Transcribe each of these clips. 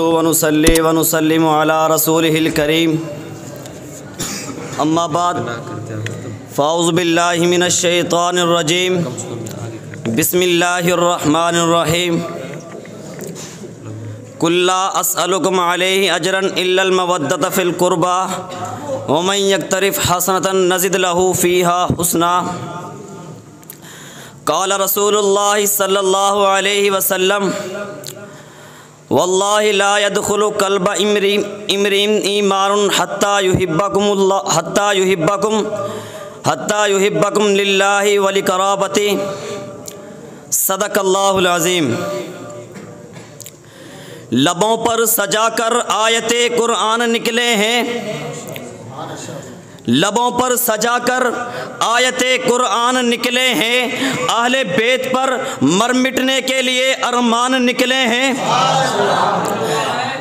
वनुसल्ली वनुसल्लिमु अला रसूलिहिल करीम अम्मा बाद फ़ाऊज़ु बिल्लाहि मिनश शैतानिर रजीम बिस्मिल्लाहिर रहमानिर रहीम कुल्ला अस्अलुकुम अलैहि अजरन इल्लल मवद्दत फ़िल क़ुरबा व मन यक़्तरिफ़ हसनतन नज़िद लहू फ़ीहा हुस्ना क़ाल रसूलुल्लाहि सल्लल्लाहु अलैहि वसल्लम वल्लाहि ला यदखुलु क़ल्ब इम्रिइन ईमानुन हत्ता युहिब्बकुम लिल्लाहि व लिक़राबती सदक़ल्लाहुल अज़ीम। लबों पर सजाकर आयते कुरान निकले हैं, लबों पर सजाकर आयते कुरान निकले हैं, अहले बैत पर मर मिटने के लिए अरमान निकले हैं।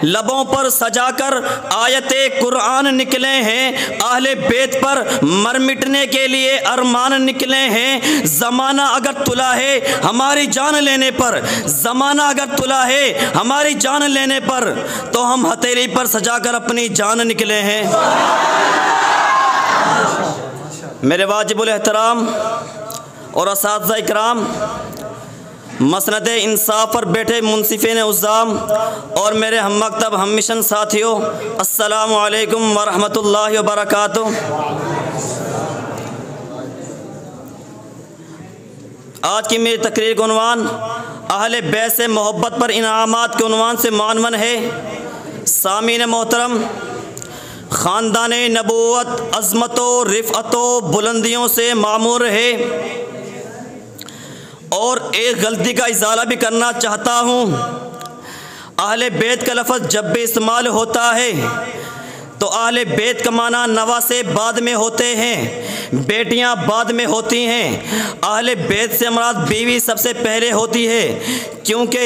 लबों पर सजाकर आयते कुरान निकले हैं, अहले बैत पर मर मिटने के लिए अरमान निकले हैं। ज़माना अगर तुला है हमारी जान लेने पर, ज़माना अगर तुला है हमारी जान लेने पर, तो हम हथेली पर सजाकर अपनी जान निकले हैं। मेरे वाजिबुल एहतराम और असातिज़ा इकराम, मसनद इंसाफ पर बैठे मुंसिफ़ीन उज़्ज़ाम और मेरे हम मकतब हम मिशन साथियों, अस्सलामु अलैकुम व रहमतुल्लाहि व बरकातुहू। आज की मेरी तकरीर का उन्वान अहले बैत से मोहब्बत पर इनामात के उन्वान से मानवन है। सामीन मोहतरम, ख़ानदान नबूवत अज़मतों रिफ़अतों बुलंदियों से मामूर है और एक गलती का इज़ाला भी करना चाहता हूँ। अहले बैत का लफ़्ज़ जब भी इस्तेमाल होता है तो अहले बैत का माना नवासे बाद में होते हैं, बेटियां बाद में होती हैं। अहले बैत से मुराद बीवी सबसे पहले होती है, क्योंकि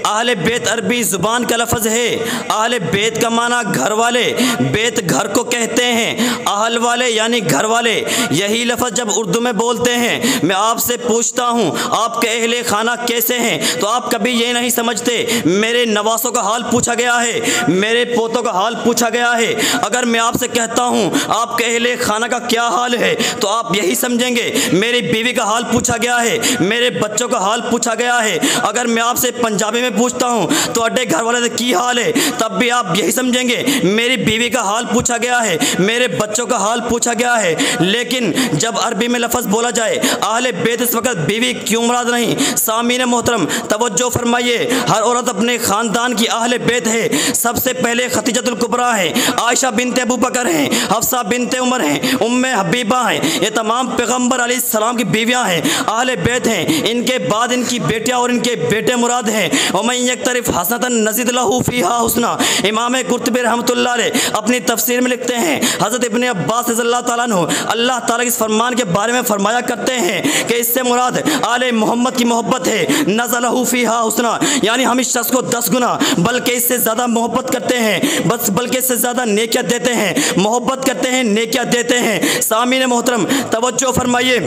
अहले बैत अरबी ज़ुबान का लफ्ज़ है। अहले बैत का माना घर वाले, बैत घर को कहते हैं, अहल वाले यानी घर वाले। यही लफ्ज़ जब उर्दू में बोलते हैं, मैं आपसे पूछता हूँ आपके अहले खाना कैसे हैं, तो आप कभी ये नहीं समझते मेरे नवासों का हाल पूछा गया है, मेरे पोतों का हाल पूछा गया है। अगर मैं आपसे कहता हूँ आपके अहले खाना का क्या हाल है, तो आप यही समझेंगे मेरी बीवी का हाल पूछा गया है, मेरे बच्चों का हाल पूछा गया है। अगर मैं आपसे पंजाबी में पूछता हूँ तो अड्डे घर वाले की हाल है, तब भी आप यही समझेंगे मेरी बीवी का हाल पूछा गया है, मेरे बच्चों का हाल पूछा गया है। लेकिन जब अरबी में लफ्ज़ बोला जाए अहले बैत, इस वक्त बीवी क्यों मुराद नहीं? सामीन मोहतरम तवज्जो फरमाइए, हर औरत अपने ख़ानदान की अहले बैत है। सबसे पहले खतीजतुल कुबरा है, आयशा बिनते अबू बकर हैं, हफ्सा बिनते उमर हैं, उम्मे हबीबा हैं। ये तमाम पैगम्बर अलैहिस्सलाम की बीवियां हैं, अहले बैत हैं। इनके बाद इनकी बेटियां और इनके बेटे मुराद हैं। वमन यक़्तरिफ़ हसनतन नज़िद लहू फ़ीहा हुस्ना। इमाम कुर्तुबी रहमतुल्लाह अलैह अपनी तफसीर में लिखते हैं, हज़रत इब्न अब्बास रज़ियल्लाहु ताला अन्हु अल्लाह ताला के इस फरमान के बारे में फरमाया करते हैं कि इससे मुराद आले मोहम्मद की मोहब्बत है। नज़िद लहू फ़ीहा हुस्ना यानी हम इस शख्स को 10 गुना बल्कि इससे ज़्यादा मोहब्बत करते हैं, बस बल्कि इससे ज़्यादा नेकियां देते हैं, मोहब्बत करते हैं, नेकियां देते हैं। सामीन मोहतरम तवज्जो फरमाइए,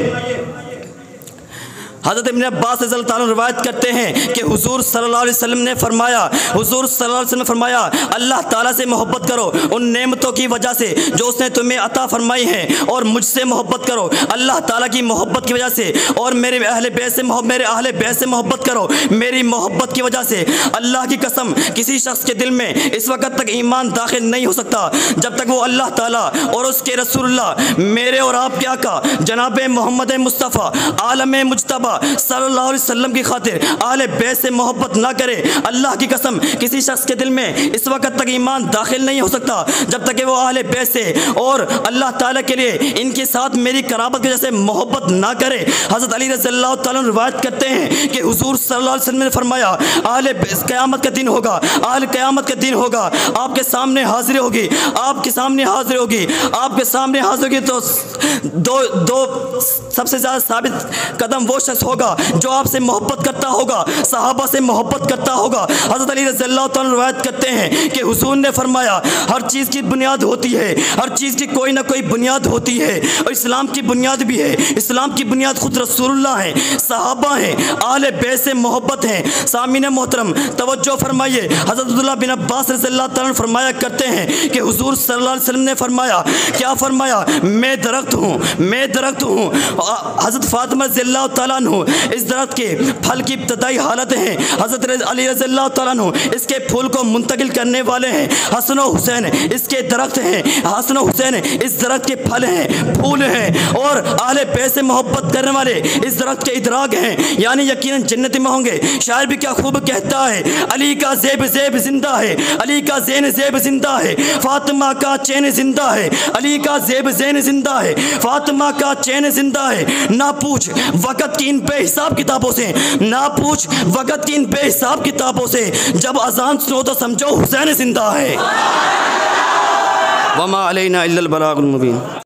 हज़रत इब्न अब्बास रज़ियल्लाहु ताला रिवायत करते हैं कि हुज़ूर सल्लल्लाहु अलैहि वसल्लम ने फरमाया, हुज़ूर सल्लल्लाहु अलैहि वसल्लम ने फरमाया, अल्लाह ताला से मोहब्बत करो उन नेमतों की वजह से जो उसने तुम्हें अता फरमाई हैं, और मुझसे मोहब्बत करो अल्लाह ताला की मोहब्बत की वजह से, और मेरे अहले बैत से मोहब्बत करो मेरी मोहब्बत की वजह से। अल्लाह की कसम, किसी शख्स के दिल में इस वक्त तक ईमान दाखिल नहीं हो सकता जब तक वो अल्लाह ताला और उसके रसूलुल्लाह मेरे और आपके आका जनाब मोहम्मद मुस्तफ़ा आलम मुज्तबा सल्लल्लाहु अलैहि वसल्लम की खातिर अहले बैत से मोहब्बत ना करे। अल्लाह की कसम, किसी शख्स के दिल में इस वक्त तक ईमान दाखिल नहीं हो सकता जब तक कि वो अहले बैत से और अल्लाह ताला के लिए इनके साथ मेरी कराबत की वजह से मोहब्बत ना करे। हज़रत अली रज़ियल्लाहु ताला अन्हु रिवायत करते हैं कि हुज़ूर सल्लल्लाहु अलैहि वसल्लम ने फरमाया, अहले क़यामत का दिन होगा, अहले क़यामत का दिन होगा, आपके सामने हाजिर होगी, आपके सामने हाजिर होगी, आपके सामने हाजिर होगी। तो दो सबसे ज़्यादा साबित कदम वो शख्स शख्स होगा जो आपसे मोहब्बत करता होगा, सहाबा से मोहब्बत करता होगा। हज़रत अली रज़ियल्लाहु तआला रवायत करते हैं कि हुज़ूर ने फरमाया हर चीज़ की बुनियाद होती है, हर चीज़ की कोई ना कोई बुनियाद होती है, और इस्लाम की बुनियाद भी है। इस्लाम की बुनियाद खुद रसूलुल्लाह हैं, सहाबा हैं, आले बैत से मोहब्बत है। सामीन मोहतरम तवज्जो फरमाइए, हज़रत अब्दुल्लाह बिन अब्बास रज़ियल्लाहु तआला फरमाया करते हैं कि हुज़ूर सल्लल्लाहु अलैहि वसल्लम ने फरमाया, क्या फरमाया, मैं दरख्त हूँ, मैं दरख्त हूँ। हज़रत फातिमा रज़ियल्लाहु तआला अन्हु इस दरख्त के फल की इब्तदाई हालत है, हज़रत अली रज़ियल्लाहु तआला अन्हु इसके फूल को मुंतकिल करने वाले हैं, हसन और हुसैन इसके दरख्त हैं, हसन और हुसैन इस दरख्त के फल हैं, फूल हैं, और आले बैत से मोहब्बत करने वाले इस दरख्त के इदराक हैं, यानी यकीनन जन्नत में होंगे। शायर भी क्या खूब कहता है, अली का ज़ेब ज़ेब जिंदा है, अली का ज़ैन ज़ेब जिंदा है, फातिमा का चैन जिंदा है, अली का ज़ेब ज़ैन जिंदा है, फातिमा का चैन जिंदा है। ना पूछ वक़्त की इन बेहिसाब किताबों से, ना पूछ वक़्त की इन बेहिसाब किताबों से, जब अजान सुनो तो समझो हुसैन जिंदा है। वमा अलैना इल्लल बलागुल मुबीन।